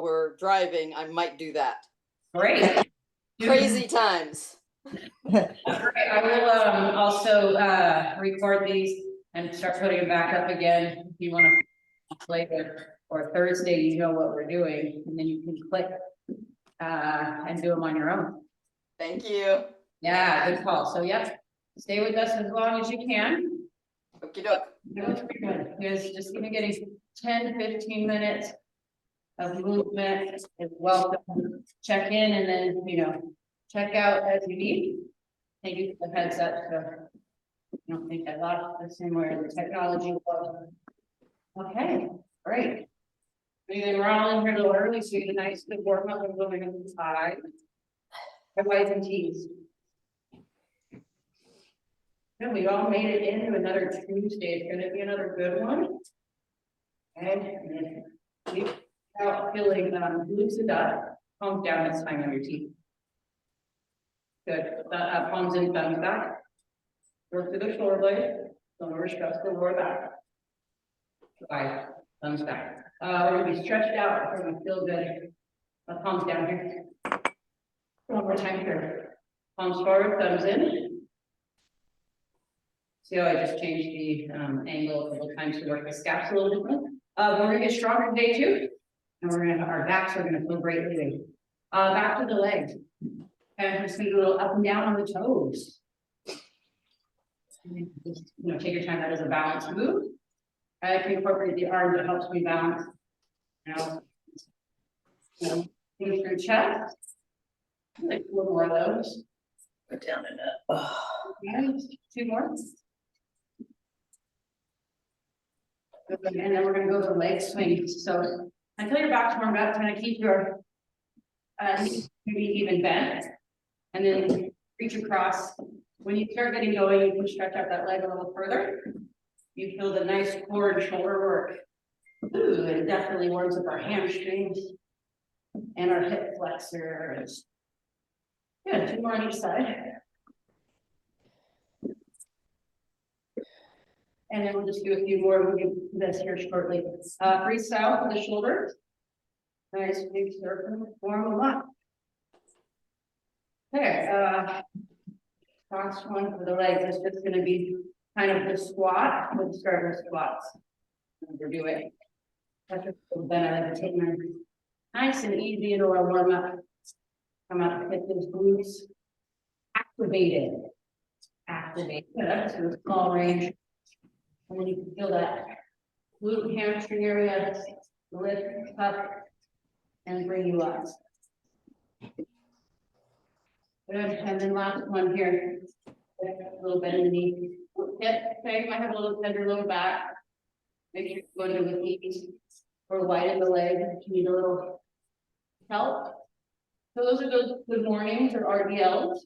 we're driving, I might do that. Great. Crazy times. I will also record these and start putting them back up again. If you want to later or Thursday, you know what we're doing, and then you can click and do them on your own. Thank you. Yeah, good call. So yep, stay with us as long as you can. Okie doke. That's pretty good. You guys just gonna get 10 to 15 minutes of movement is welcome. Check in and then, you know, check out as you need. Thank you for the heads up. So I don't think I lost the same way the technology was. Okay, great. We're all in here a little early, so you get a nice good warm up and moving inside. Whites and tees. And we all made it into another Tuesday. It's gonna be another good one. And we out feeling loosened up, palms down this time on your teeth. Good. Palms in, thumbs back. Work through the shoulder blade. Don't overstress the lower back. Five, thumbs back. We're gonna be stretched out. We're gonna feel good. Palms down here. One more time here. Palms forward, thumbs in. See how I just changed the angle a couple times to work the scaps a little different. We're gonna get stronger today too. And we're gonna, our backs are gonna feel great leaving. Back to the legs. And I'm just gonna do a little up and down on the toes. Just, you know, take your time. That is a balanced move. I can incorporate the arms. It helps me balance. Now, you know, things through chest. Like a little more of those. Put down in that. Okay, 2 more. And then we're going to go to leg swings. So until your back's warmed up, kind of keep your knees maybe even bent, and then reach across. When you start getting going, you can stretch out that leg a little further. You feel the nice core and shoulder work. Ooh, it definitely warms up our hamstrings and our hip flexors. Good, 2 more on each side. And then we'll just do a few more. We'll do this here shortly. Freestyle for the shoulders. Nice big circle, warm them up. Okay, last one for the legs is just going to be kind of the squat with starter squats. We're doing. Then I like to take my nice and easy into our warm up. Come up, hit those glutes. Activated. Activated. That's in a small range. And then you can feel that glute hamstring area lift up and bring you up. Good. And then last one here. A little bit in the knee. Hip, okay, you might have a little tender lower back. Make sure you go into with ease or widen the leg if you need a little help. So those are those good mornings or RDLs.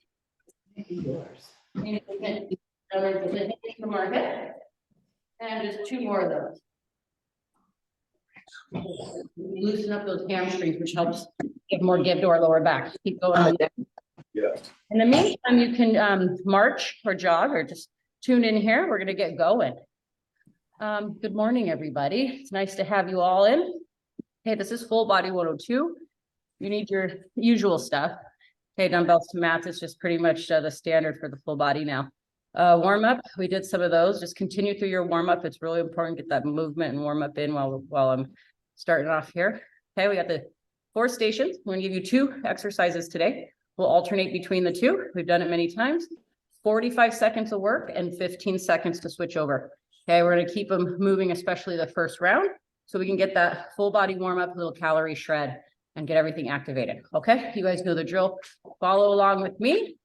Market. And just 2 more of those. Loosen up those hamstrings, which helps give more give to our lower back. Keep going. Yeah. In the meantime, you can march or jog or just tune in here. We're going to get going. Good morning, everybody. It's nice to have you all in. Okay, this is full body 102. You need your usual stuff. Okay, dumbbells to mats. It's just pretty much the standard for the full body now. Warm up. We did some of those. Just continue through your warm up. It's really important to get that movement and warm up in while I'm starting off here. Okay, we got the 4 stations. We're going to give you 2 exercises today. We'll alternate between the 2. We've done it many times. 45 seconds of work and 15 seconds to switch over. Okay, we're going to keep them moving, especially the first round, so we can get that full body warm up, little calorie shred, and get everything activated. Okay, you guys know the drill. Follow along with me.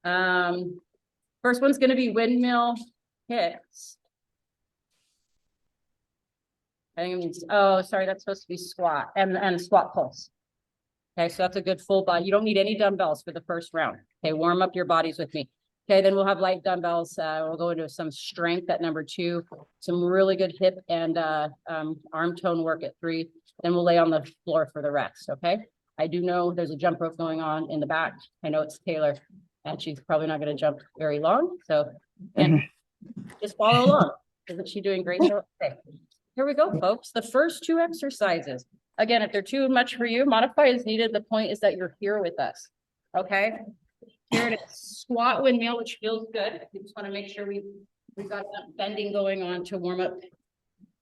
First one's going to be windmill kicks. I think oh, sorry, that's supposed to be squat and squat pulse. Okay, so that's a good full body. You don't need any dumbbells for the first round. Okay, warm up your bodies with me. Okay, then we'll have light dumbbells. We'll go into some strength at number 2, some really good hip and arm tone work at 3. Then we'll lay on the floor for the rest. Okay, I do know there's a jump rope going on in the back. I know it's Taylor, and she's probably not going to jump very long. So and just follow along. Isn't she doing great? Okay, here we go, folks. The first 2 exercises. Again, if they're too much for you, modify as needed. The point is that you're here with us. Okay? Here it is. Squat windmill, which feels good. We just want to make sure we've got that bending going on to warm up.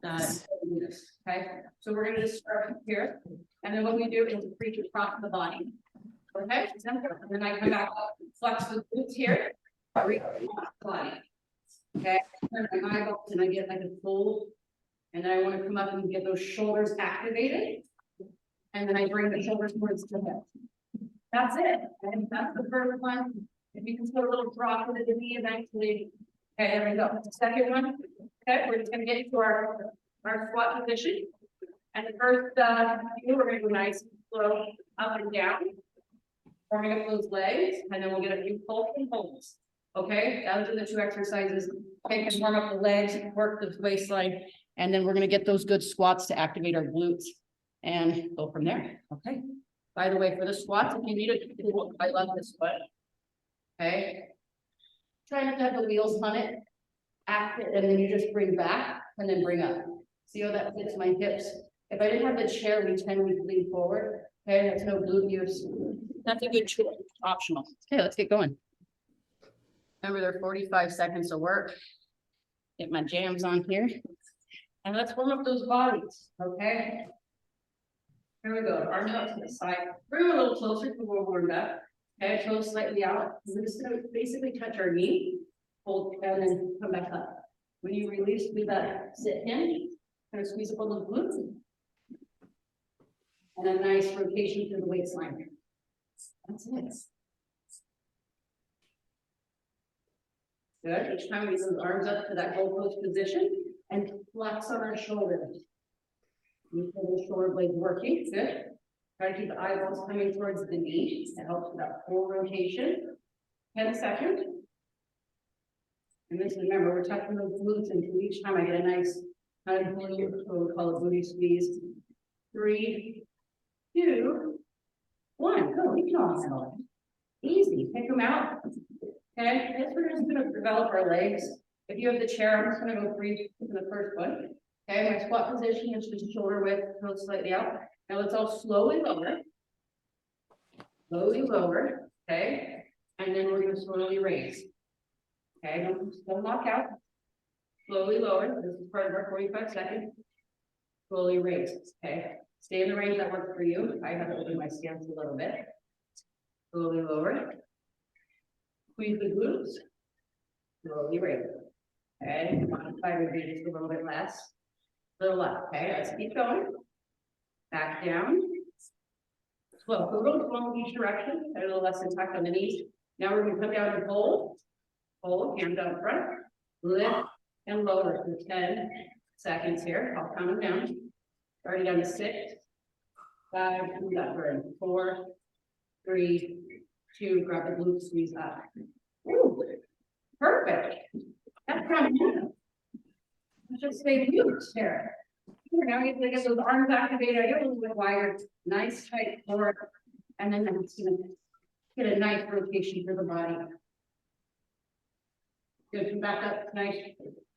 Okay, so we're going to just start here, and then what we do is reach across the body. Okay, and then I come back up, flex the glutes here, reach across the body. Okay, turn my eyeballs and I get like a fold, and then I want to come up and get those shoulders activated, and then I bring the shoulders towards the hip. That's it. And that's the first one. If you can put a little drop into the knee eventually. Okay, there we go. The second one. Okay, we're just going to get into our squat position. And the first we're going to go nice, slow, up and down, warming up those legs, and then we'll get a few pulls and holds. Okay, those are the two exercises. Okay, and warm up the legs, work the waistline, and then we're going to get those good squats to activate our glutes and go from there. Okay. By the way, for the squats, if you need it, I love this one. Okay. Try not to have the wheels on it. Active, and then you just bring back and then bring up. See how that fits my hips? If I didn't have the chair, we tend to lean forward. Okay, that's no glute use. That's a good choice. Optional. Okay, let's get going. Remember, there are 45 seconds of work. Get my jams on here. And let's warm up those bodies. Okay. Here we go. Arms out to the side. Bring them a little closer to where we're warmed up. Okay, toes slightly out. We're just going to basically touch our knee. Hold and then come back up. When you release, do that sit in, kind of squeeze up on the glutes. And a nice rotation through the waistline. That's it. Good. Each time we move the arms up to that goalpost position and flex on our shoulders. You feel the shoulder blades working. Good. Try to keep the eyeballs coming towards the knees. That helps with that full rotation. 10 seconds. And this, remember, we're touching those glutes, and each time I get a nice kind of booty, what we call a booty squeeze. 3, 2, 1. Go, reach on. Easy. Pick them out. Okay, next we're just going to develop our legs. If you have the chair, I'm just going to go free in the first one. Okay, my squat position is just shoulder width, toes slightly out. Now let's all slowly lower. Slowly lower. Okay, and then we're going to slowly raise. Okay, don't lock out. Slowly lower. This is part of our 45 seconds. Slowly raise. Okay. Stay in the range that works for you. I have to open my stance a little bit. Slowly lower. Squeeze the glutes. Slowly raise. Okay. Modify would be just a little bit less. A little less. Okay. Let's keep going. Back down. Slow. So a little slow in each direction. A little less impact on the knees. Now we're going to come down and hold. Hold, hands out front, lift and lower for 10 seconds here. I'll count them down. Already down to 6, 5, do that burn. 4, 3, 2, grab the glute, squeeze up. Ooh, perfect. That's kind of good. Just stay huge here. Now you get those arms activated. I get a little bit wider. Nice tight core. And then I'm just going to get a nice rotation for the body. Good, come back up, nice.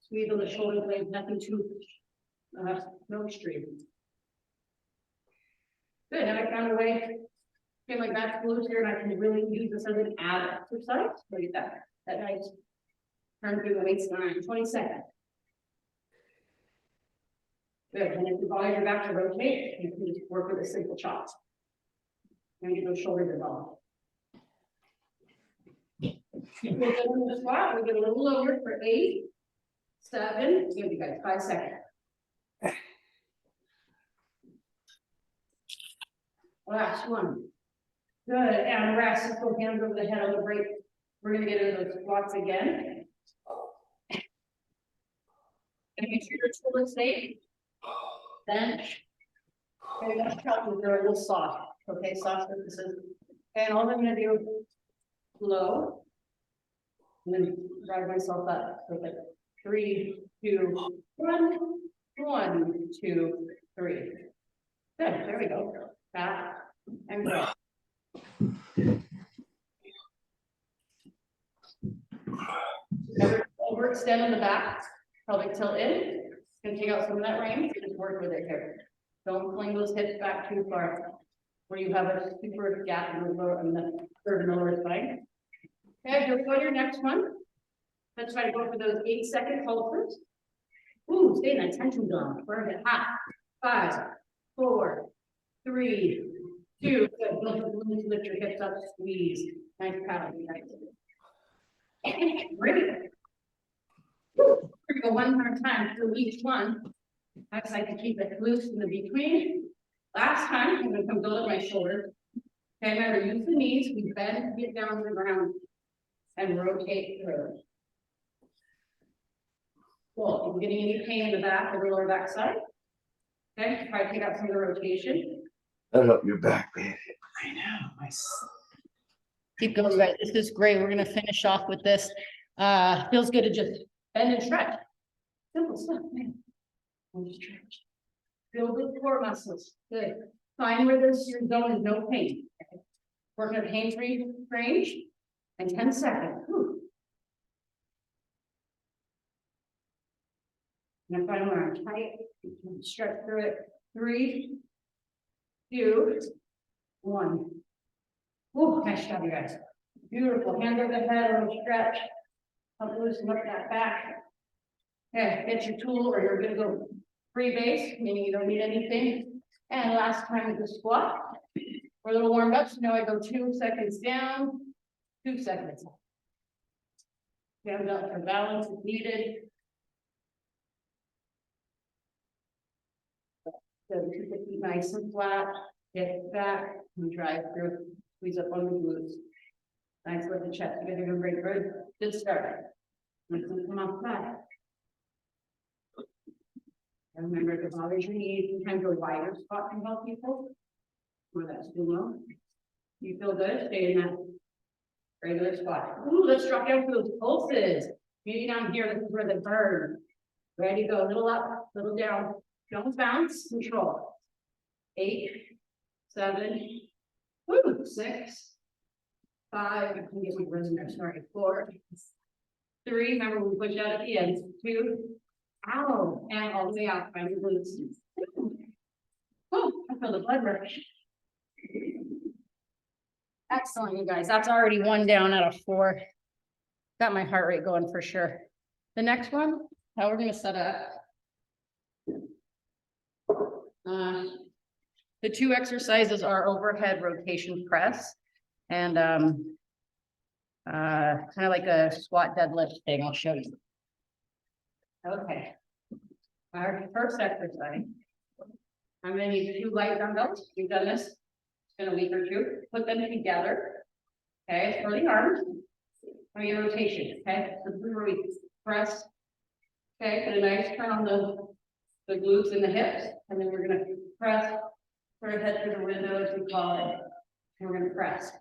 Squeeze on the shoulder blades, nothing too no extreme. Good, now I found a way. Okay, my back's loose here, and I can really use this as an ab exercise. Look at that. That nice turn through the waistline. 20 seconds. Good, and if the bodies are back to rotate, you can just work with a simple chop. And get those shoulders involved. We'll go into the squat. We'll get a little lower for 8, 7. Give you guys 5 seconds. Last one. Good. And rest. Let's go hands over the head on the break. We're going to get into those squats again. And make sure your shoulders stay. Bench. Okay, that's probably they're a little soft. Okay, soft surfaces. Okay, and all I'm going to do is low. And then drive myself up. Okay. 3, 2, 1. 1, 2, 3. Good. There we go. Back and go. Never overextend on the back. Probably tilt in. Gonna take out some of that range and just work with it here. Don't fling those hips back too far, where you have a super gap in the lower, in the third and lower spine. Okay, here we go, your next one. Let's try to go for those 8-second pulses. Ooh, stay in that tension zone. We're at hot. 5, 4, 3, 2. Good. Don't lift your hips up, squeeze. Nice paddle. Nice. Great. Woo. Here we go one more time through each one. I just like to keep it loose in the between. Last time, I'm going to come build up my shoulders. Okay, remember, use the knees. We bend, get down to the ground, and rotate through. Cool. If you're getting any pain in the back or the lower back side, okay, try to take out some of the rotation. That'll help your back, man. I know. Keep going, guys. This is great. We're gonna finish off with this. Feels good to just bend and stretch. Simple stuff, man. And stretch. Build the core muscles. Good. Find where this your zone is no pain. Working at pain-free range and 10 seconds. Whew. And final arm tight. Stretch through it. 3, 2, 1. Ooh, nice job, you guys. Beautiful. Hand over the head, a little stretch. Help loosen up that back. Okay, get your tool, or you're gonna go free base, meaning you don't need anything. And last time with the squat. We're a little warmed up, so now I go 2 seconds down, 2 seconds. Stand up for balance if needed. So keep the feet nice and flat, get back, and drive through, squeeze up on the glutes. Nice with the chest, you guys are doing great, good start. Let's come off flat. And remember, if it bothers your knees, sometimes a wider spot can help people. Or that's too low. You feel good, stay in that regular spot. Ooh, let's drop down for those pulses. Maybe down here, this is where they burn. Ready, go, little up, little down. Don't bounce, control. 8, 7, 6, 5, I can get my rhythm there, sorry, 4, 3, remember we push out at the end, 2, ow, and all the way out, find your glutes. Oh, I feel the blood rush. Excellent, you guys, that's already 1 down out of 4. Got my heart rate going for sure. The next one, how we're gonna set up. The 2 exercises are overhead rotation press and kind of like a squat deadlift thing. I'll show you. Okay. Our first exercise. I'm going to need 2 light dumbbells. We've done this. It's been a week or 2. Put them together. Okay, for the arms. For your rotation. Okay, so this is where we press. Okay, put a nice turn on the glutes and the hips, and then we're going to press for a head through the window, as we call it. And we're going to press.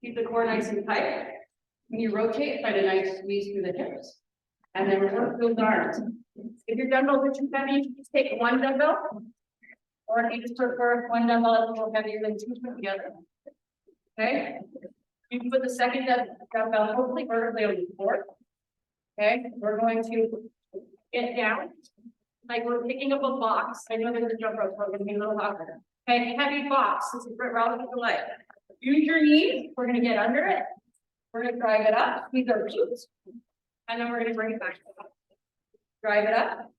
Keep the core nice and tight. When you rotate, find a nice squeeze through the hips. And then work those arms. If your dumbbells are too heavy, just take 1 dumbbell. Or if you just prefer 1 dumbbell that's a little heavier than 2 put together. Okay? You can put the second dumbbell hopefully vertically on the floor. Okay? We're going to get down. Like we're picking up a box. I know there's a jump rope, so we're going to be a little louder. Okay, heavy box. This is relative to life. Use your knees. We're going to get under it. We're going to drive it up. Squeeze our glutes. And then we're going to bring it back up. Drive it up.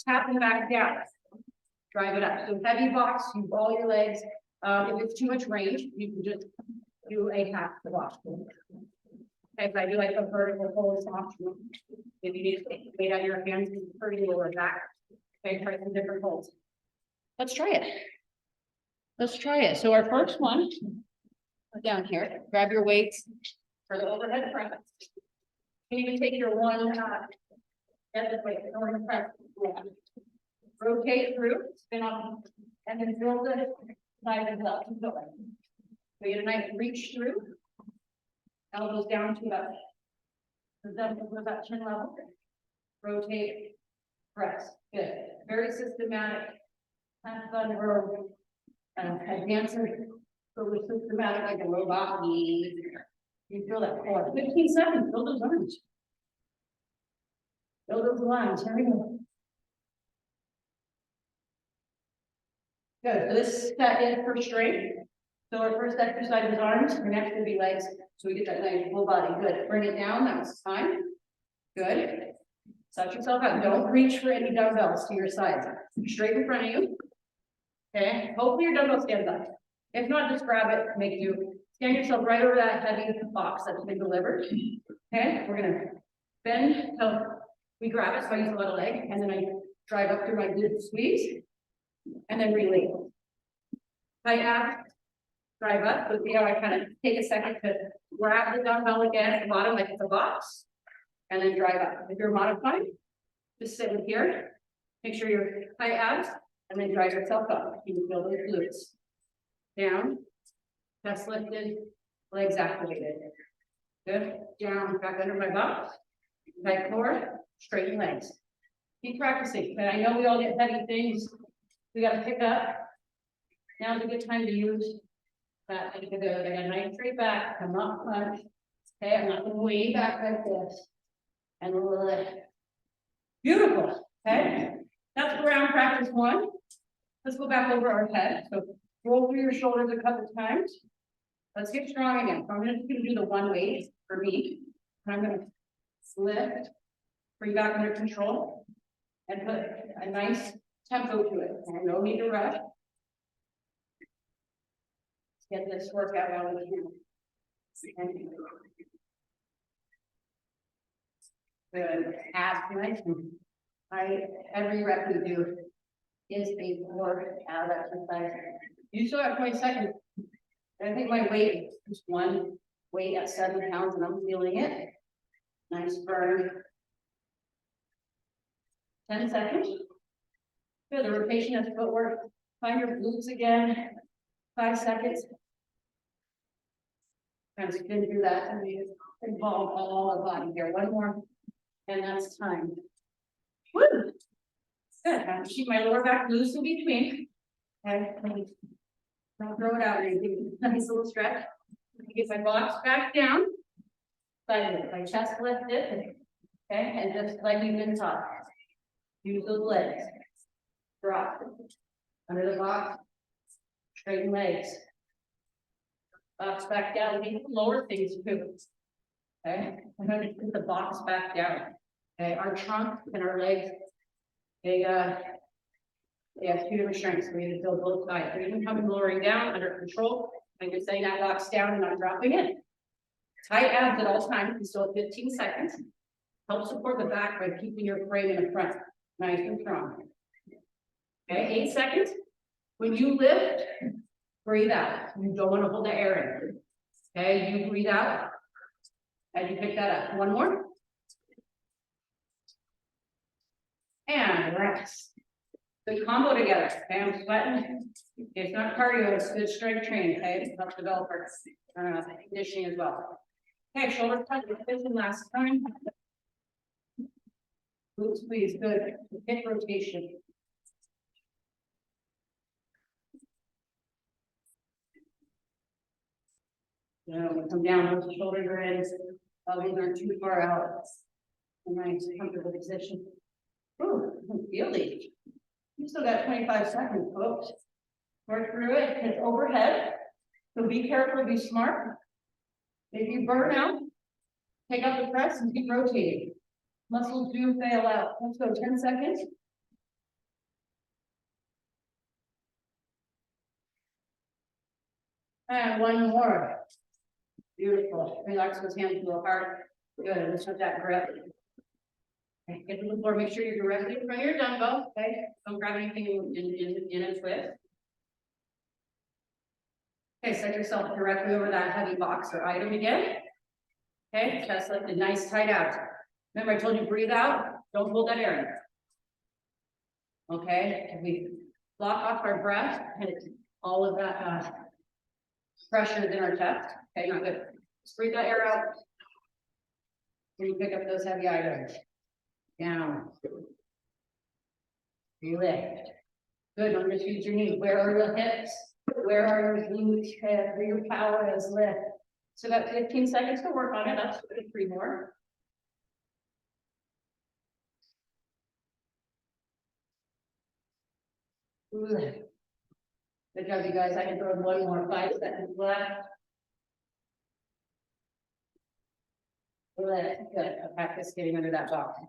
Tap and back down. Drive it up. So heavy box, use all your legs. If it's too much range, you can just do a half the box. Okay, so I do like a vertical hold is optional. If you need to take the weight out of your hands, you can pretty lower back. Okay, try some different holds. Let's try it. Let's try it. So our first one, down here, grab your weights for the overhead press. You can even take your one, get this way, overhead press. Rotate through, spin on, and then drill the side as well. Keep going. So you get a nice reach through. Elbows down to about chin level. Rotate, press. Good. Very systematic. Have fun, we're advancing. So we're systematic like a robot. You feel that core. 15 seconds. Build those arms. Build those lines. Here we go. Good, so this set is for strength. So our first exercise is arms, our next will be legs. So we get that nice full body, good. Bring it down, that was time. Good. Set yourself up, don't reach for any dumbbells to your sides. Straight in front of you. Okay, hopefully your dumbbell stands up. If not, just grab it, make do. Stand yourself right over that heavy box that's been delivered. Okay, we're gonna bend till we grab it, so I use a little leg, and then I drive up through my glute squeeze, and then release. Tight ab, drive up, so see how I kind of take a second to grab the dumbbell again at the bottom like it's a box, and then drive up. If you're modified, just sit in here, make sure you're tight abs, and then drive yourself up. You can feel those glutes. Down, chest lifted, legs activated. Good, down, back under my box, back forward, straighten legs. Keep practicing, but I know we all get heavy things we gotta pick up. Now's a good time to use that. I got a nice straight back, come up much. Okay, I'm not going way back like this. And we'll lift. Beautiful. Okay, that's ground practice 1. Let's go back over our head. So roll through your shoulders a couple times. Let's get strong again. So I'm just going to do the one weight for me. And I'm going to lift, bring back under control, and put a nice tempo to it. And no need to rush. Get this workout out of you. Good. Abs nice. Every rep we do is a workout exercise. You still have 20 seconds. I think my weight is one weight at 7 pounds, and I'm feeling it. Nice burn. 10 seconds. Good. The rotation of footwork. Find your glutes again. 5 seconds. Kind of spin through that and we involve all the body here. One more, and that's time. Woo! Good. I'm keep my lower back loose in between. Okay. Don't throw it out or anything. Nice little stretch. Get my box back down. My chest lifted. Okay, and just like you've been taught. Use those legs. Drop. Under the box. Straighten legs. Box back down, we need to lower things too. Okay, I'm going to put the box back down. Okay, our trunk and our legs, they have 2 different strengths. We need to build both sides. So even coming lowering down under control, I'm just setting that box down and not dropping it. Tight abs at all times, you still have 15 seconds. Help support the back by keeping your frame in the front, nice and strong. Okay, 8 seconds. When you lift, breathe out. You don't want to hold the air in. Okay, you breathe out as you pick that up. One more. And rest. Good combo together. Okay, I'm sweating. It's not cardio, it's good strength training. Okay, it helps develop our conditioning as well. Okay, shoulder touch. Fifth last time. Glutes, please. Good. Hip rotation. We'll come down, those shoulders are in. These aren't too far out. A nice comfortable position. Ooh, I can feel these. You still got 25 seconds, folks. Work through it. It's overhead. So be careful, be smart. If you burn out, take up the press and keep rotating. Muscles do fail out. Let's go 10 seconds. And one more. Beautiful. Relax those hands a little hard. Good. Let's have that grip. Okay, get to the floor. Make sure you're directly in front of your dumbbell. Okay. Don't grab anything in a twist. Okay. Set yourself directly over that heavy box or item again. Okay. Chest lifted. Nice tight abs. Remember, I told you breathe out. Don't hold that air in. Okay. If we block off our breath and all of that pressure is in our chest. Okay, not good. Just breathe that air out. When you pick up those heavy items. Down. Lift. Good. Don't just use your knees. Where are your hips? Where are your glutes? Where your power is lift. So that 15 seconds to work on it. That's good. 3 more. Lift. Good job, you guys. I can throw one more, 5 seconds left. Good. I'll practice getting under that box.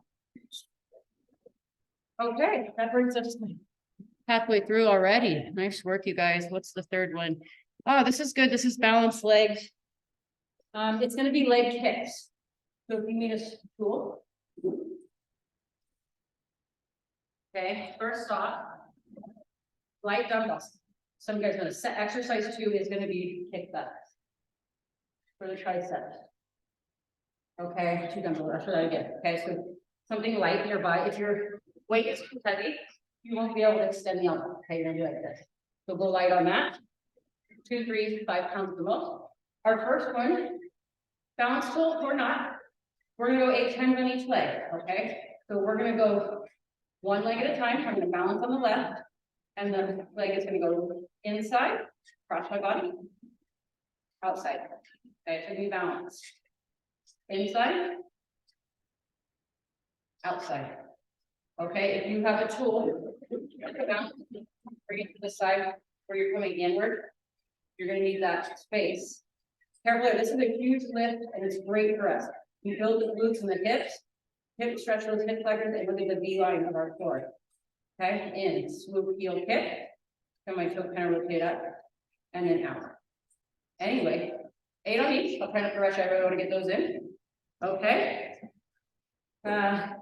Okay, that brings us halfway through already. Nice work, you guys. What's the third one? Oh, this is good. This is balanced legs. It's going to be leg kicks. So if you need a tool. Okay, first off, light dumbbells. Some guys are going to set. Exercise 2 is going to be kickbacks for the triceps. Okay, 2 dumbbells. That's what I get. Okay, so something light nearby. If your weight is too heavy, you won't be able to extend the elbow. Okay, you're gonna do like this. So go light on that. 2, 3, 5 pounds the most. Our first one, balance tool or not, we're gonna go 8 times on each leg. Okay, so we're gonna go one leg at a time. I'm gonna balance on the left, and the leg is gonna go inside, cross my body, outside. Okay, so be balanced. Inside, outside. Okay, if you have a tool, bring it to the side where you're coming inward. You're going to need that space. Careful, this is a huge lift and it's great for us. You build the glutes and the hips, hip stretch those hip flexors, and look at the V line of our core. Okay, in, swoop, heel, kick. And my toe kind of rotate up and then out. Anyway, 8 on each. I'll try not to rush everyone to get those in. Okay. I'm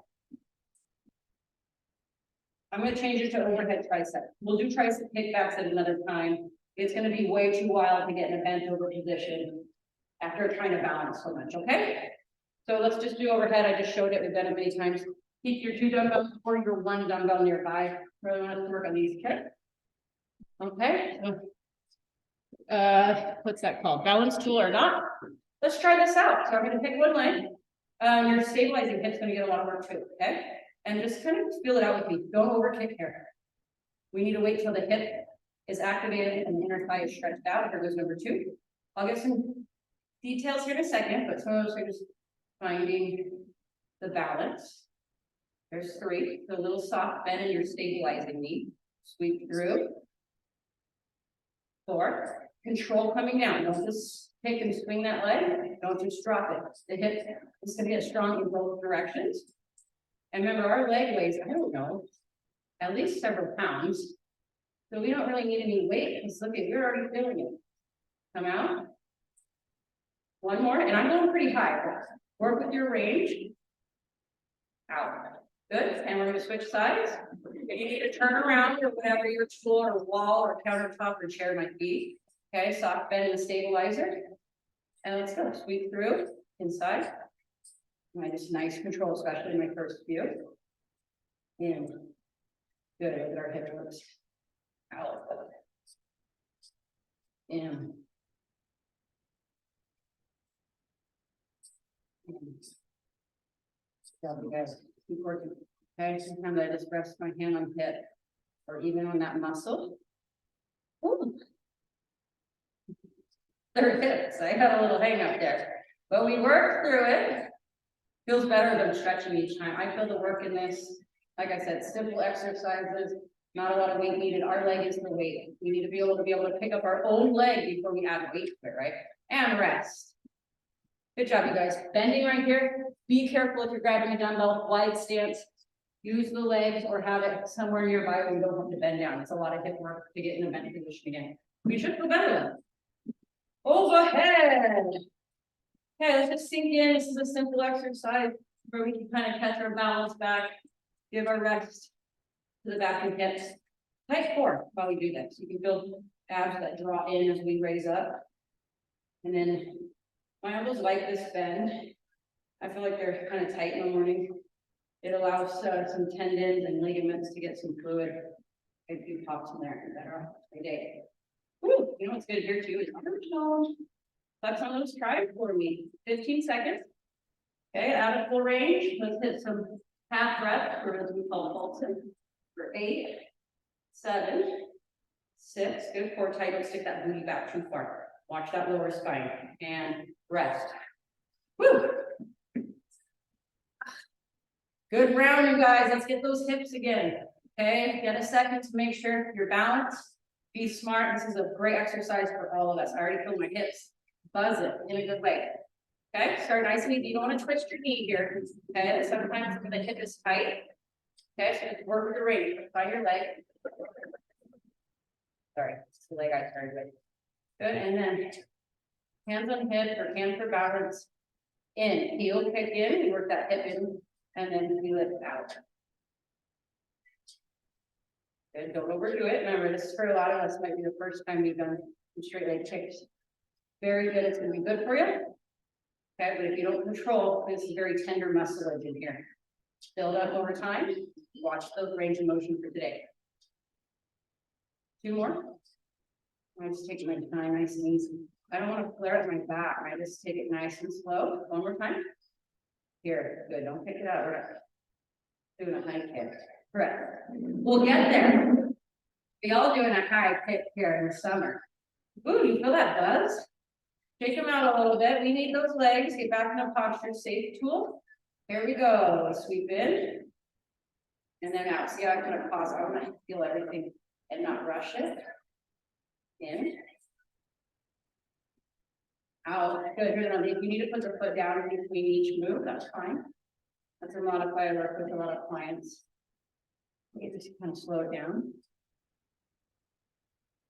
going to change it to overhead tricep. We'll do tricep kickbacks at another time. It's going to be way too wild to get in a bent over position after trying to balance so much, okay? So let's just do overhead. I just showed it. We've done it many times. Keep your 2 dumbbells or your 1 dumbbell nearby. Really want to work on these kicks. Okay. So, what's that called? Balance tool or not? Let's try this out. So I'm going to pick one leg. Your stabilizing hip's going to get a lot of work too, okay? And just kind of feel it out with me. Don't overkick here. We need to wait till the hip is activated and the inner thigh is stretched out. Here goes number 2. I'll get some details here in a second, but some of those are just finding the balance. There's 3. So a little soft bend in your stabilizing knee. Sweep through. 4. Control coming down. Don't just take and swing that leg. Don't just drop it. The hip is going to get strong in both directions. And remember, our leg weighs, I don't know, at least several pounds. So we don't really need any weight. Just look at, you're already feeling it. Come out. 1 more, and I'm going pretty high. Work with your range. Out. Good. And we're going to switch sides. If you need to turn around or whatever your tool or wall or countertop or chair might be. Okay, soft bend in the stabilizer. And let's go. Sweep through, inside. Just nice control, especially in my first few. In. Good, look at our hip works. Out. In. Good, you guys, keep working. Okay, sometimes I just rest my hand on hip or even on that muscle. Ooh. There it is. I had a little hang up there, but we worked through it. Feels better than stretching each time. I feel the work in this. Like I said, simple exercises, not a lot of weight needed. Our leg is the weight. We need to be able to pick up our own leg before we add weight to it, right? And rest. Good job, you guys. Bending right here. Be careful if you're grabbing a dumbbell, wide stance. Use the legs or have it somewhere nearby where you don't have to bend down. It's a lot of hip work to get in a bent position again. We should feel better then. Overhead. Okay, let's just sink in. This is a simple exercise where we can kind of catch our balance back, give our rest to the back and hips. Tight core while we do this. You can build abs that draw in as we raise up. And then my elbows like this bend. I feel like they're kind of tight in the morning. It allows some tendons and ligaments to get some fluid. A few pops in there and better off every day. Woo, you know what's good here too is original. Flex on those triceps for me. 15 seconds. Okay, out of full range. Let's hit some half reps, or as we call pulses. For 8, 7, 6. Good. Core tight. Don't stick that booty back too far. Watch that lower spine and rest. Woo! Good round, you guys. Let's get those hips again. Okay, get a second to make sure you're balanced. Be smart. This is a great exercise for all of us. I already feel my hips buzzing in a good way. Okay, start nice and easy. You don't want to twist your knee here. Okay, sometimes the hip is tight. Okay, so work with the range. Find your leg. Sorry, it's the leg I started with. Good, and then hands on hip or hand for balance. In, heel kick in, you work that hip in, and then we lift out. Good, don't overdo it. Remember, this is for a lot of us, might be the first time you've done some straight leg kicks. Very good, it's gonna be good for you. Okay, but if you don't control, this is very tender muscle in here. Build up over time. Watch the range of motion for today. 2 more. I just take my time nice and easy. I don't want to flare up my back. I just take it nice and slow. 1 more time. Here, good. Don't pick it out. We're doing a high kick. Correct. We'll get there. We all doing a high kick here in the summer. Ooh, you feel that buzz? Shake them out a little bit. We need those legs. Get back in a posture. Safe tool. Here we go. Sweep in. And then out. See how I'm going to pause. I want to feel everything and not rush it. In. Out. Good. If you need to put the foot down in between each move, that's fine. That's a modifier I work with a lot of clients. You just kind of slow it down.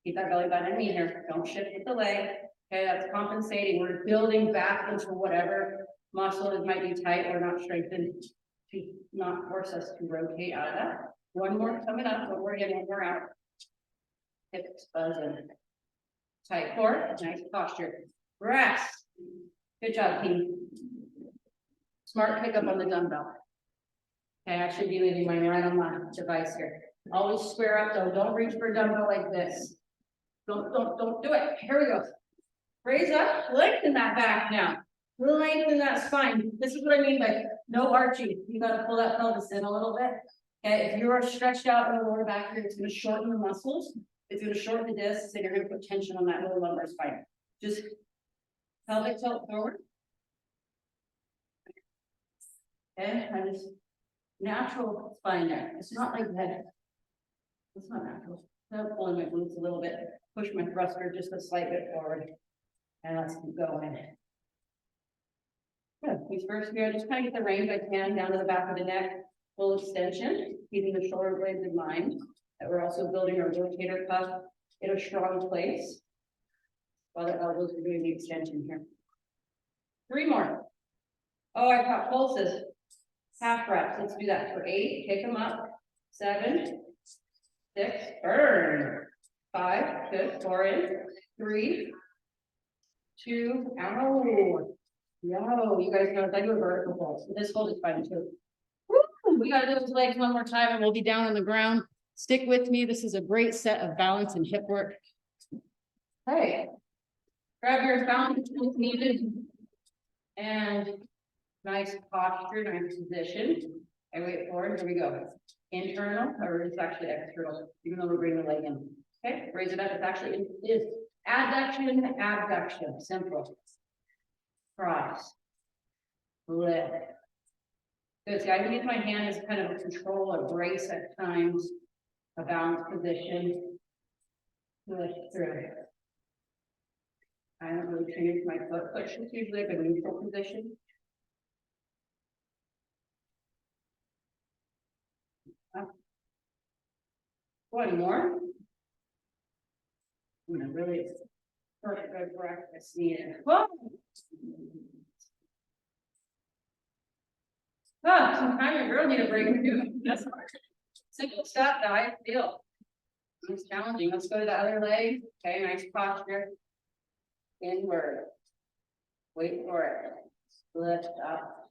Keep that belly button in here. Don't shift with the leg. Okay, that's compensating. We're building back into whatever muscle that might be tight or not strengthened to not force us to rotate out of that. 1 more coming up, but we're in, 1 more out. Hips buzzing. Tight core, nice posture. Rest. Good job, team. Smart pickup on the dumbbell. Okay, I should be leaving mine right on my device here. Always square up though. Don't reach for a dumbbell like this. Don't do it. Here we go. Raise up, lengthen that back now. Lengthen that spine. This is what I mean by no arching. You got to pull that pelvis in a little bit. Okay, if you are stretched out in the lower back here, it's going to shorten the muscles. It's going to shorten the discs, and you're going to put tension on that lower lumbar spine. Just pelvic tilt forward. Okay, and just natural spine there. It's not like that. It's not natural. I'm pulling my glutes a little bit. Push my thruster just a slight bit forward. And let's keep going. Good. These first here, just kind of get the range I can down to the back of the neck. Full extension, keeping the shoulder blades in mind. That we're also building our rotator cuff in a strong place. While the elbows are doing the extension here. 3 more. Oh, I got pulses. Half reps. Let's do that for 8. Kick them up. 7, 6, burn. 5, good. 4 in. 3, 2, ow. Yo, you guys know I do a vertical pulse. This hold is fine too. Woo, we gotta do those legs 1 more time and we'll be down on the ground. Stick with me. This is a great set of balance and hip work. Hey, grab your balance if needed. And nice posture, nice position. And wait for it. Here we go. Internal, or it's actually external, even though we're bringing the leg in. Okay, raise it up. It's actually is adduction, abduction. Simple. Cross. Lift. Good. So I use my hand as kind of a control, a brace at times, a balanced position. Lift through. I don't really change my foot push. It's usually a neutral position. Up. 1 more. I'm gonna really perfect good practice needed. Whoa. Oh, sometimes a girl need a break too. That's hard. Simple stuff that I feel. It's challenging. Let's go to the other leg. Okay, nice posture. Inward. Wait for it. Lift up.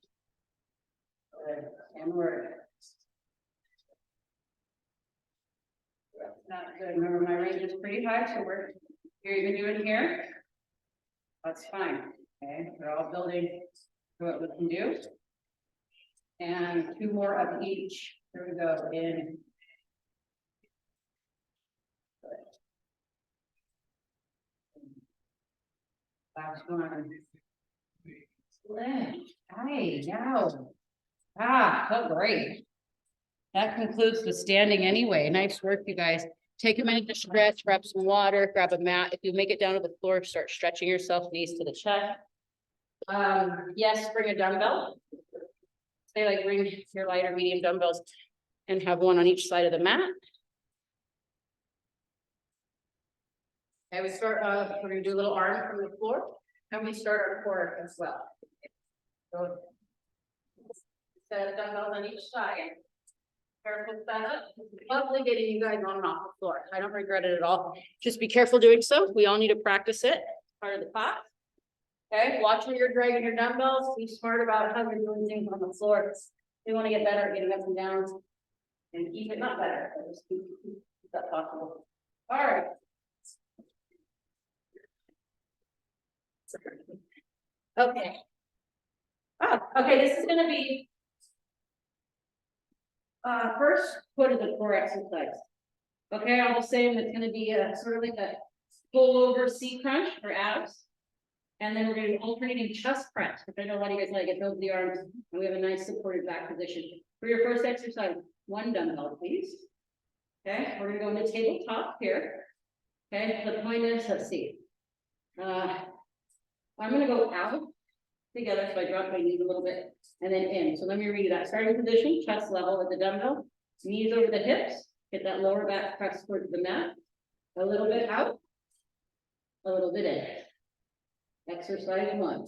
Lift. Inward. Not good. Remember, my range is pretty high, so we're even doing here. That's fine. Okay, we're all building what we can do. And 2 more of each. Here we go. In. Last one. Lift. Hi, now. Ah, so great. That concludes the standing anyway. Nice work, you guys. Take a minute to stretch, grab some water, grab a mat. If you make it down to the floor, start stretching yourself, knees to the chest. Yes, bring a dumbbell. Say like bring your light or medium dumbbells and have one on each side of the mat. Okay, we start, we're gonna do a little arm from the floor and we start our core as well. So, set dumbbells on each side. Careful setup. Lovely getting you guys on and off the floor. I don't regret it at all. Just be careful doing so. We all need to practice it. Part of the class. Okay, watch when you're dragging your dumbbells. Be smart about how you're doing things on the floor. We want to get better at getting up and down and keep it not better. Just keep that possible. All right. Okay. Oh, okay, this is going to be first foot of the core exercise. Okay, I'll just say it's going to be a sort of like a pullover C crunch for abs. And then we're going to be alternating chest press, which I know a lot of you guys like. It builds the arms, and we have a nice supported back position. For your first exercise, one dumbbell, please. Okay, we're going to go into tabletop here. Okay, the point is, let's see. I'm going to go out together, so I drop my knees a little bit, and then in. So let me read that. Starting position, chest level with the dumbbell, knees over the hips, get that lower back press towards the mat, a little bit out, a little bit in. Exercise 1.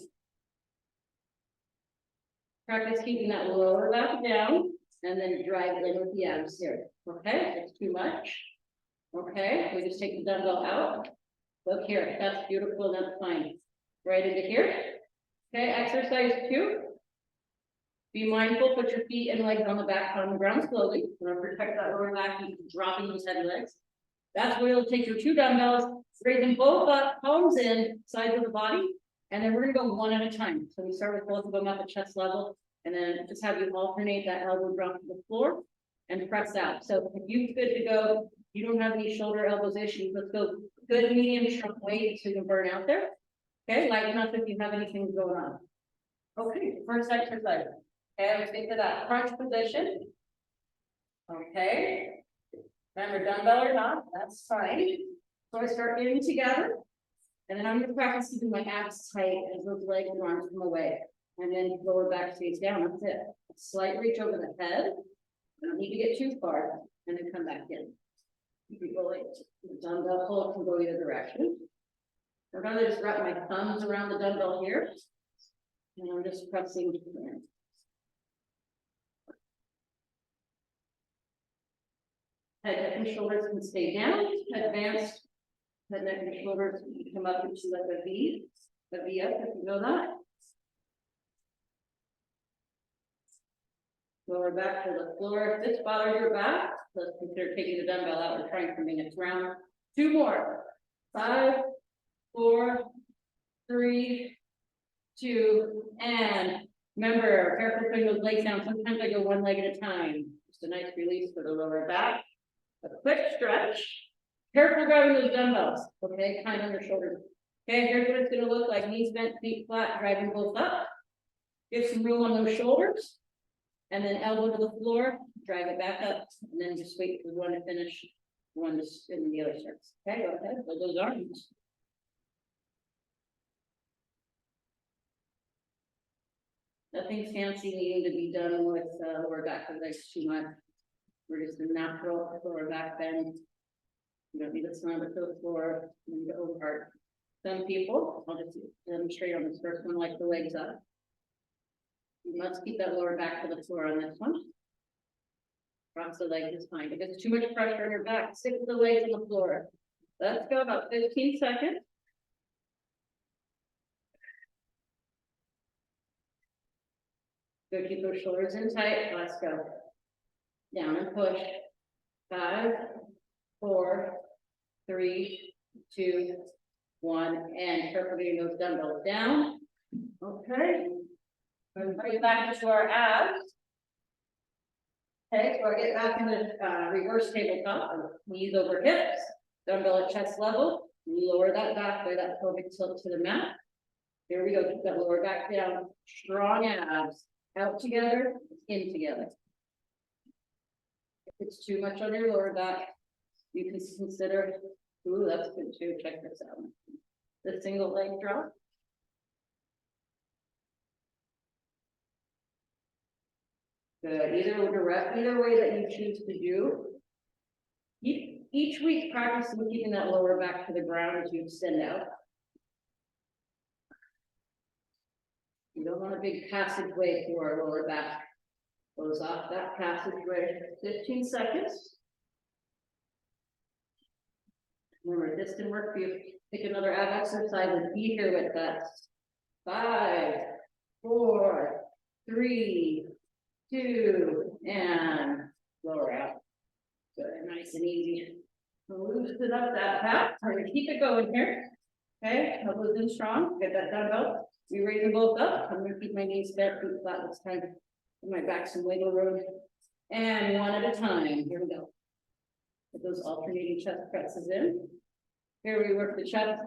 Practice keeping that lower back down, and then drive it in with the abs here. Okay, it's too much. Okay, we just take the dumbbell out. Look here, that's beautiful, that's fine. Right into here. Okay, exercise 2. Be mindful, put your feet and legs on the back on the ground slowly. Protect that lower back, dropping those heavy legs. That's where you'll take your 2 dumbbells, raise them both up, palms in, sides of the body, and then we're gonna go one at a time. So we start with both of them at the chest level, and then just have you alternate that elbow drop to the floor and press out. So if you're good to go, you don't have any shoulder elbows issues, let's go good, medium, strong weight so you can burn out there. Okay, lighten up if you have anything going on. Okay, first exercise. Okay, let's get to that crunch position. Okay. Remember, dumbbell or not, that's fine. So I start getting together, and then I'm going to practice keeping my abs tight as those legs and arms come away. And then lower back stays down, that's it. A slight reach over the head. I don't need to get too far, and then come back in. You can go like the dumbbell pull can go either direction. I'm going to just wrap my thumbs around the dumbbell here, and I'm just pressing in. Head, neck, and shoulders can stay down. Advanced head, neck, and shoulders can come up into like a V up if you know that. Lower back to the floor. If this bothers your back, let's consider taking the dumbbell out and trying something that's round. 2 more. 5, 4, 3, 2, and remember, careful putting those legs down. Sometimes I go one leg at a time. Just a nice release for the lower back. A quick stretch. Careful grabbing those dumbbells. Okay, kind on your shoulders. Okay, here's what it's going to look like. Knees bent, feet flat, driving both up. Get some room on those shoulders. And then elbow to the floor, drive it back up, and then just wait for one to finish, one to spin the other starts. Okay, go ahead, hold those arms. Nothing fancy needing to be done with lower back because legs too much. We're just a natural lower back bend. You don't need to slam it to the floor, you need to over. Some people, I'll just demonstrate on this first one, like the legs up. You must keep that lower back to the floor on this one. Cross the legs is fine. If there's too much pressure on your back, stick with the legs on the floor. Let's go about 15 seconds. Go keep those shoulders in tight. Let's go. Down and push. 5, 4, 3, 2, 1. And careful getting those dumbbells down. Okay. We'll bring it back to our abs. Okay, so I get back in the reverse tabletop, knees over hips, dumbbell at chest level, lower that back by that pelvic tilt to the mat. Here we go, keep that lower back down, strong abs, out together, in together. If it's too much on your lower back, you can consider, ooh, that's good too, check this out. The single leg drop. Good, either way that you choose to do. Each week practice with keeping that lower back to the ground as you extend out. You don't want a big passageway through our lower back. Goes off that passageway, 15 seconds. Remember, this can work for you. Pick another ab exercise and be here with us. 5, 4, 3, 2, and lower out. Good, nice and easy. Loosen up that pack. We're gonna keep it going here. Okay, elbows in strong. Get that dumbbell. We raise them both up. I'm gonna keep my knees bent, feet flat this time. Give my back some wiggle room. And one at a time. Here we go. Put those alternating chest presses in. Here we work the chest.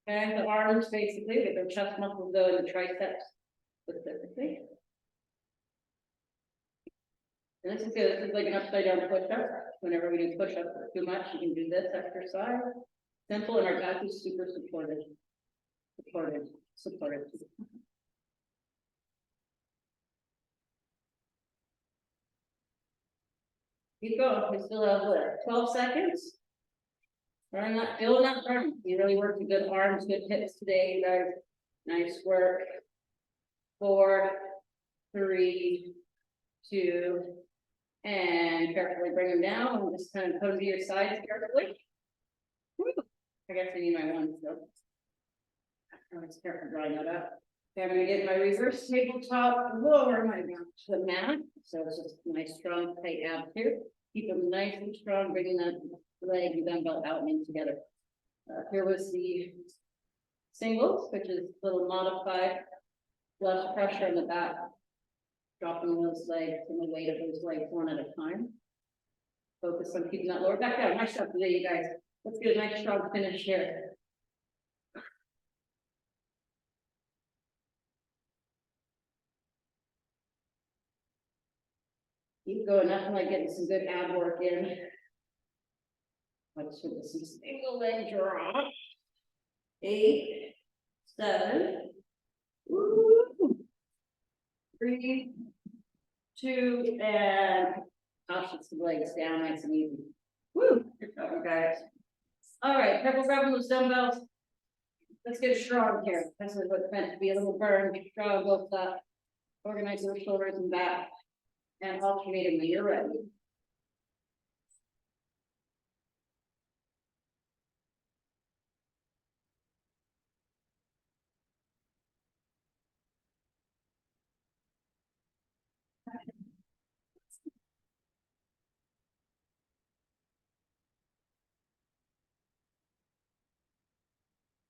And the arms basically, get their chest muscles go in the triceps specifically. And this is good. This is like an upside down push-up. Whenever we do push-up too much, you can do this exercise. Simple, and our back is super supported. Supported. Keep going. We still have what, 12 seconds. Burn that, feel that burn. You really worked with good arms, good hips today, guys. Nice work. 4, 3, 2, and carefully bring them down and just kind of come to your sides carefully. Woo. I guess I need my ones though. I'm just careful drawing that up. Okay, I'm gonna get my reverse tabletop, lower my back to the mat. So it's just nice, strong, tight abs here. Keep them nice and strong, bringing that leg and dumbbell out and in together. Here was the singles, which is a little modified, less pressure on the back. Dropping those legs and the weight of those legs one at a time. Focus on keeping that lower back down. Nice job today, you guys. Let's get a nice strong finish here. Keep going, nothing like getting some good ab work in. Let's do some single leg drop. 8, 7, 3, 2, and toss the legs down nice and easy. Woo! Good job, you guys. All right, careful grabbing those dumbbells. Let's get strong here. This is what's meant to be a little burn. Get strong, go flat. Organize your shoulders and back. And alternating when you're ready.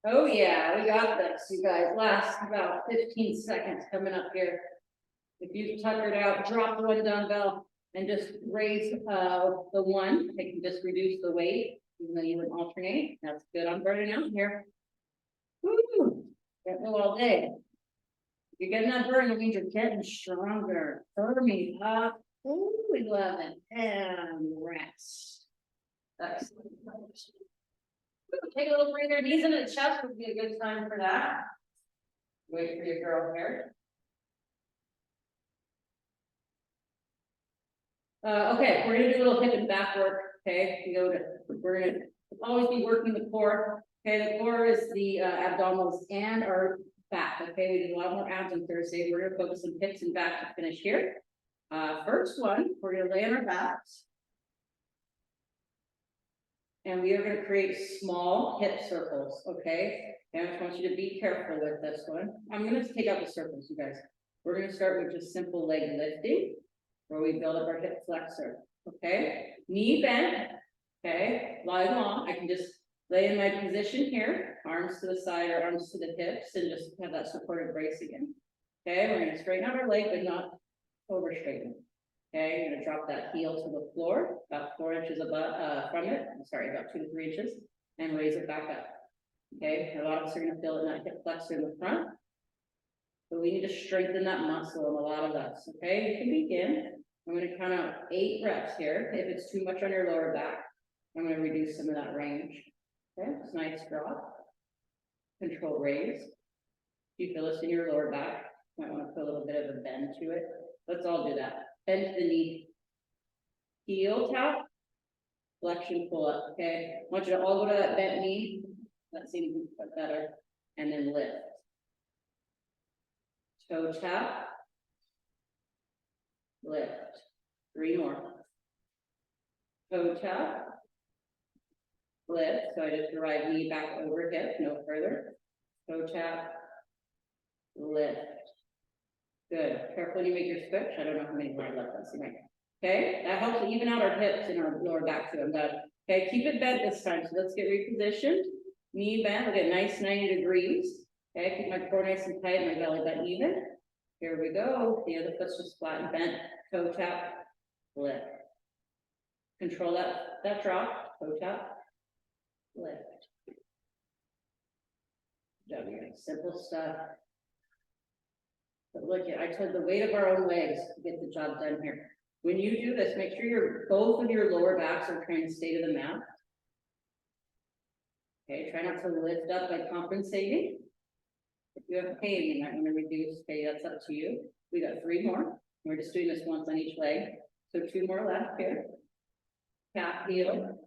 Oh yeah, we got this, you guys. Last about 15 seconds coming up here. If you've tuckered out, drop the one dumbbell and just raise the one. It can just reduce the weight, even though you would alternate. That's good. I'm burning out here. Woo! Can't go all day. If you're getting that burn, it means you're getting stronger. Burn me up. Ooh, 11. And rest. Excellent. Take a little breather. Knees into the chest would be a good time for that. Wait for your girl here. Okay, we're gonna do a little hip and back work. Okay, we're gonna always be working the core. Okay, the core is the abdominals and our back. Okay, we do a lot more abs on Thursday. We're gonna focus on hips and back to finish here. First one, we're gonna lay on our backs. And we are going to create small hip circles, okay? And I just want you to be careful with this one. I'm going to take out the circles, you guys. We're going to start with just simple leg lifting, where we build up our hip flexor, okay? Knee bent, okay? Lie long. I can just lay in my position here, arms to the side or arms to the hips, and just have that supported brace again. Okay, we're going to straighten out our leg, but not over straighten. Okay, you're gonna drop that heel to the floor, about 4 inches above from it. Sorry, about 2 to 3 inches, and raise it back up. Okay, a lot of us are gonna feel it in that hip flexor in the front. So we need to strengthen that muscle in a lot of us. Okay, you can begin. I'm gonna count out 8 reps here. If it's too much on your lower back, I'm gonna reduce some of that range. Okay, it's nice drop. Control raise. You feel this in your lower back. Might want to put a little bit of a bend to it. Let's all do that. Bend to the knee. Heel tap. Flexion pull up. Okay. I want you to all go to that bent knee. That seems better. And then lift. Toe tap. Lift. 3 more. Toe tap. Lift. So I just drive knee back over hip, no further. Toe tap. Lift. Good. Careful when you make your switch. I don't know how many more left. Let's see. Okay. That helps even out our hips and our lower back too. I'm done. Okay. Keep it bent this time. So let's get repositioned. Knee bent. We'll get nice 90 degrees. Okay. Keep my core nice and tight. My belly button even. Here we go. The other foot's just flat and bent. Toe tap. Lift. Control that drop. Toe tap. Lift. Simple stuff. But look, I took the weight of our own legs to get the job done here. When you do this, make sure both of your lower backs are trying to stay to the mat. Okay, try not to lift up by compensating. If you have pain, you might want to reduce. Okay, that's up to you. We got 3 more. We're just doing this once on each leg. So 2 more left here. Tap heel.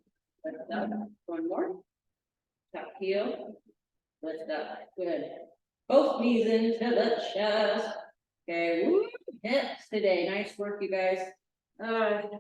Lift up. 1 more. Tap heel. Lift up. Good. Both knees into the chest. Okay, woo, hips today. Nice work, you guys.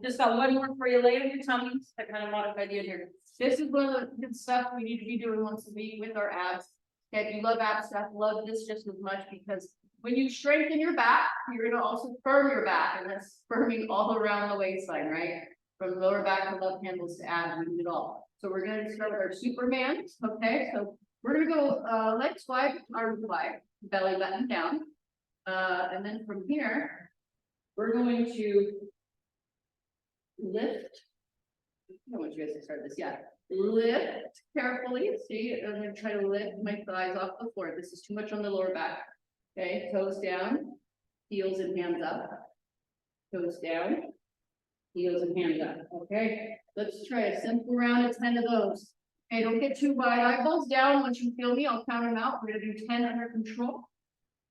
Just got 1 more for you. Lay on your tummies. I kind of modified the here. This is one of the good stuff we need to be doing once a week with our abs. Okay, if you love ab stuff, love this just as much, because when you strengthen your back, you're gonna also firm your back, and that's firming all around the waistline, right? From lower back to love handles to abs, we do it all. So we're gonna start with our Superman. Okay, so we're gonna go legs wide, arms wide, belly button down. And then from here, we're going to lift. I don't want you guys to start this yet. Lift carefully. See, I'm gonna try to lift my thighs off the floor. This is too much on the lower back. Okay, toes down, heels and hands up. Toes down, heels and hands up. Okay, let's try a simple round of 10 of those. Okay, don't get too wide. Eyeballs down. Once you feel me, I'll count them out. We're gonna do 10 under control.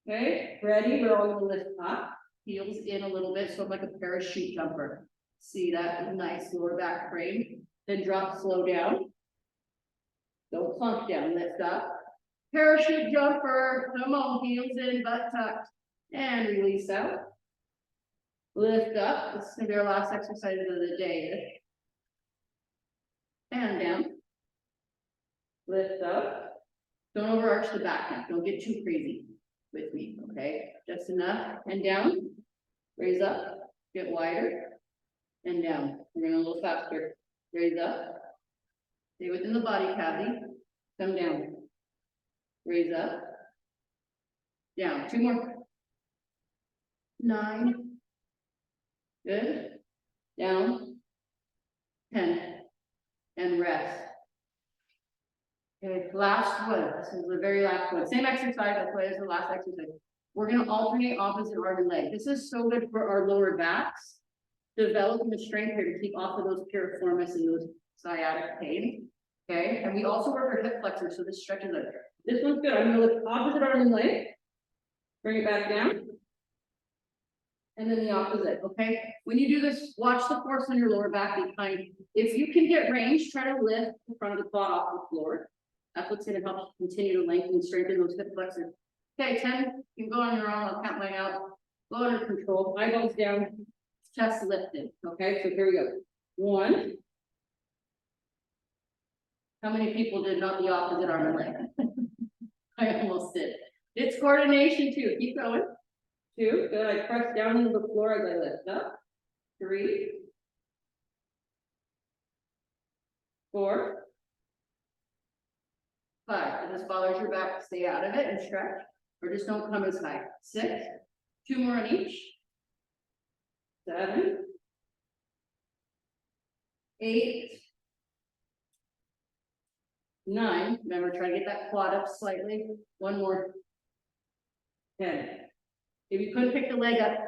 Okay, ready? We're all gonna lift up, heels in a little bit, so I'm like a parachute jumper. See that nice lower back frame? Then drop, slow down. Don't plunk down, lift up. Parachute jumper, come on, heels in, butt tucked. And release out. Lift up. This is gonna be our last exercise of the day. And down. Lift up. Don't overarch the back now. Don't get too crazy with me, okay? Just enough. And down. Raise up. Get wider. And down. We're going a little faster. Raise up. Stay within the body cavity. Come down. Raise up. Down. 2 more. 9. Good. Down. 10. And rest. Okay, last one. This is the very last one. Same exercise, that's why it's the last exercise. We're gonna alternate opposite arm and leg. This is so good for our lower backs. Developing the strength here to keep off of those piriformis and those sciatic pain. Okay, and we also work our hip flexors, so this stretches out. This one's good. I'm gonna lift opposite arm and leg. Bring it back down. And then the opposite, okay? When you do this, watch the force on your lower back behind. If you can get range, try to lift the front of the quad off the floor. That's what's going to help continue to lengthen and strengthen those hip flexors. Okay, 10. You can go on your own. I'll count mine out. Go under control. Eyeballs down. Chest lifted. Okay, so here we go. 1. How many people did not the opposite arm and leg? I almost did. It's coordination too. Keep going. 2. Good. I press down into the floor as I lift up. 3. 4. 5. If this bothers your back, stay out of it and stretch, or just don't come as high. 6. 2 more on each. 7. 8. 9. Remember, try to get that quad up slightly. 1 more. 10. If you couldn't pick the leg up,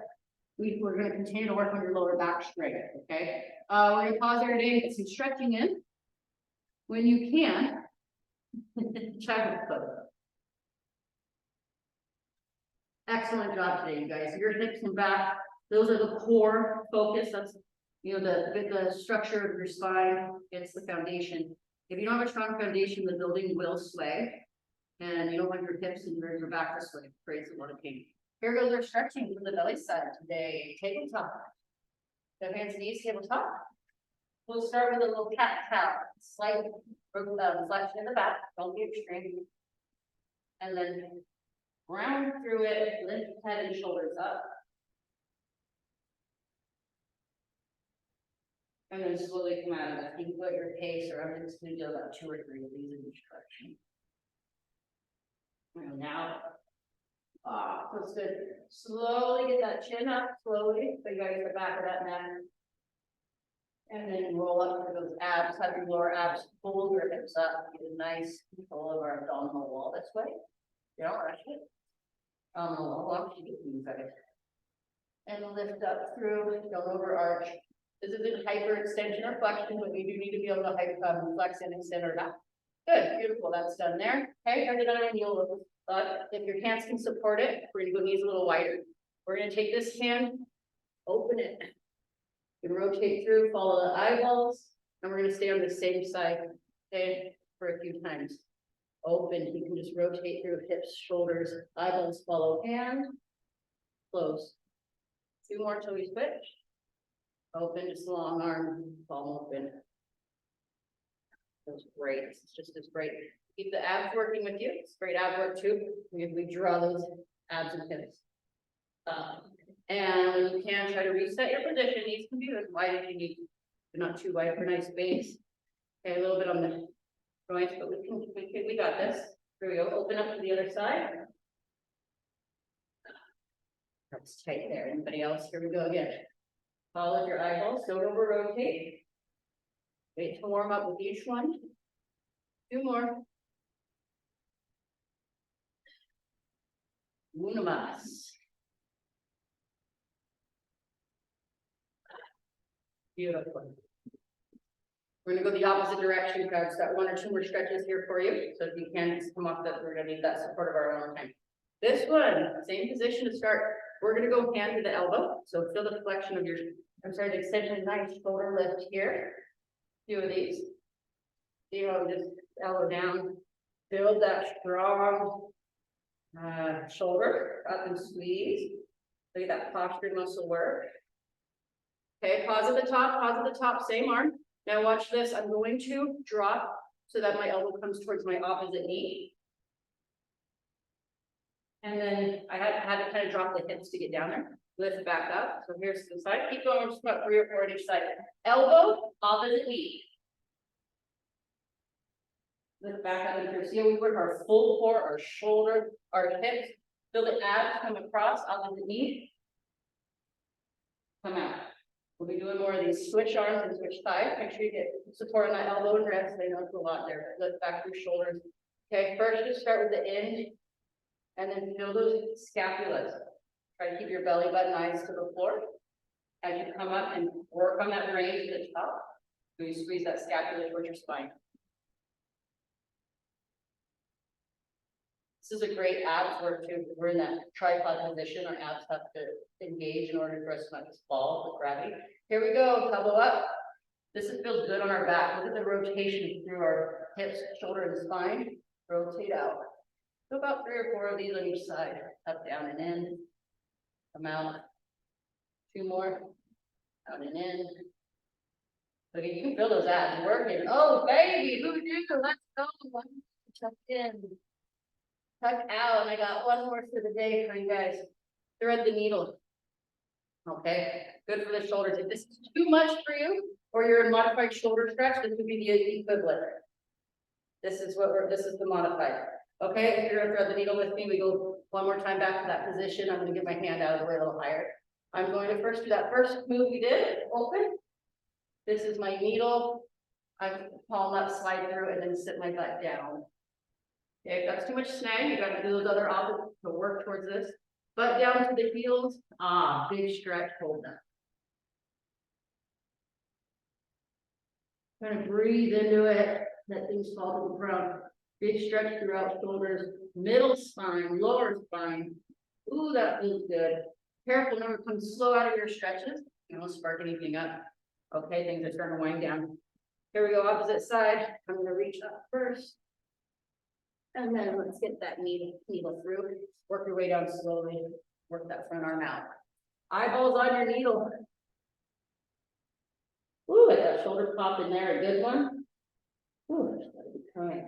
we're going to continue to work on your lower back strength. Okay. We're going to pause there today and get some stretching in. When you can, child's pose. Excellent job today, you guys. Your hips and back, those are the core focus. That's, you know, the structure of your spine. It's the foundation. If you don't have a strong foundation, the building will sway. And you don't want your hips and your back to sway. It creates a lot of pain. Here goes our stretching from the belly side today. Tabletop. So hands, knees, tabletop. We'll start with a little cat cow. Slight flexion in the back. Don't be extreme. And then round through it, lift head and shoulders up. And then slowly come out of it. You can go at your pace, or I'm just going to do about 2 or 3 of these in each direction. And now, that's good. Slowly get that chin up, slowly. So you gotta get the back of that neck. And then roll up for those abs, have your lower abs pull your hips up. Get a nice control of our abdominal wall this way. You don't rush it. Walk you in a second. And lift up through, don't overarch. This isn't hyperextension or flexion, but we do need to be able to flex and extend our back. Good, beautiful, that's done there. Okay, here's another kneel. But if your hands can support it, we're gonna go knees a little wider. We're gonna take this hand, open it. You can rotate through, follow the eyeballs, and we're gonna stay on the same side, okay, for a few times. Open, you can just rotate through hips, shoulders, eyeballs, follow hand, close. 2 more till we switch. Open, just long arm, palm open. That's great, it's just as great. Keep the abs working with you. It's great ab work too. We draw those abs and hips. And when you can, try to reset your position. Knees can be as wide as you need, but not too wide for a nice base. Okay, a little bit on the joints, but we got this. Here we go. Open up to the other side. That's tight there. Anybody else? Here we go again. Follow your eyeballs. Don't over rotate. Wait to warm up with each one. 2 more. Unamas. Beautiful. We're gonna go the opposite direction, guys. Got 1 or 2 more stretches here for you. So if you can just come off that, we're gonna need that support of our own time. This one, same position to start. We're gonna go hand to the elbow. So feel the flexion of your, the extension, nice shoulder lift here. 2 of these. You know, just elbow down. Build that strong shoulder up and squeeze. Look at that posture muscle work. Okay, pause at the top, same arm. Now watch this. I'm going to drop so that my elbow comes towards my opposite knee. And then I had to kind of drop the hips to get down there. Lift back up. So here's the side. Keep going, just about 3 or 4 on each side. Elbow, opposite knee. Lift back up and through. See how we work our full core, our shoulder, our hips. Feel the abs come across, opposite knee. Come out. We'll be doing more of these switch arms and switch thighs. Make sure you get support on that elbow and wrist. I know it's a lot there. Lift back through shoulders. Okay, first just start with the end. And then feel those scapulas. Try to keep your belly button eyes to the floor. As you come up and work on that range to the top. So you squeeze that scapula towards your spine. This is a great abs work too. We're in that tripod position. Our abs have to engage in order for us not to fall with gravity. Here we go, elbow up. This feels good on our back. Look at the rotation through our hips, shoulder, and spine. Rotate out. So about 3 or 4 of these on each side. Up, down, and in. Come out. 2 more. Out and in. Look, you can feel those abs working. Oh, baby, who knew? Let's go. Tuck in. Tuck out. And I got 1 more for the day for you guys. Thread the needle. Okay. Good for the shoulders. If this is too much for you, or you're in modified shoulder stretch, this would be the equivalent. This is the modified. Okay, if you're gonna thread the needle with me, we go 1 more time back to that position. I'm gonna get my hand out of the way a little higher. I'm going to first do that first move we did, open. This is my needle. I palm up, slide through, and then sit my butt down. Okay, if that's too much snag, you gotta do those other opposites to work towards this. Butt down to the heels. Big stretch, hold that. Kind of breathe into it. Let things fall to the ground. Big stretch throughout shoulders, middle spine, lower spine. Ooh, that feels good. Careful, remember, come slow out of your stretches. You don't spark anything up. Okay, things are starting to wind down. Here we go, opposite side. I'm gonna reach up first. And then let's get that needle through. Work your way down slowly. Work that front arm out. Eyeballs on your needle. Ooh, I got shoulder pop in there, a good one. Ooh, all right.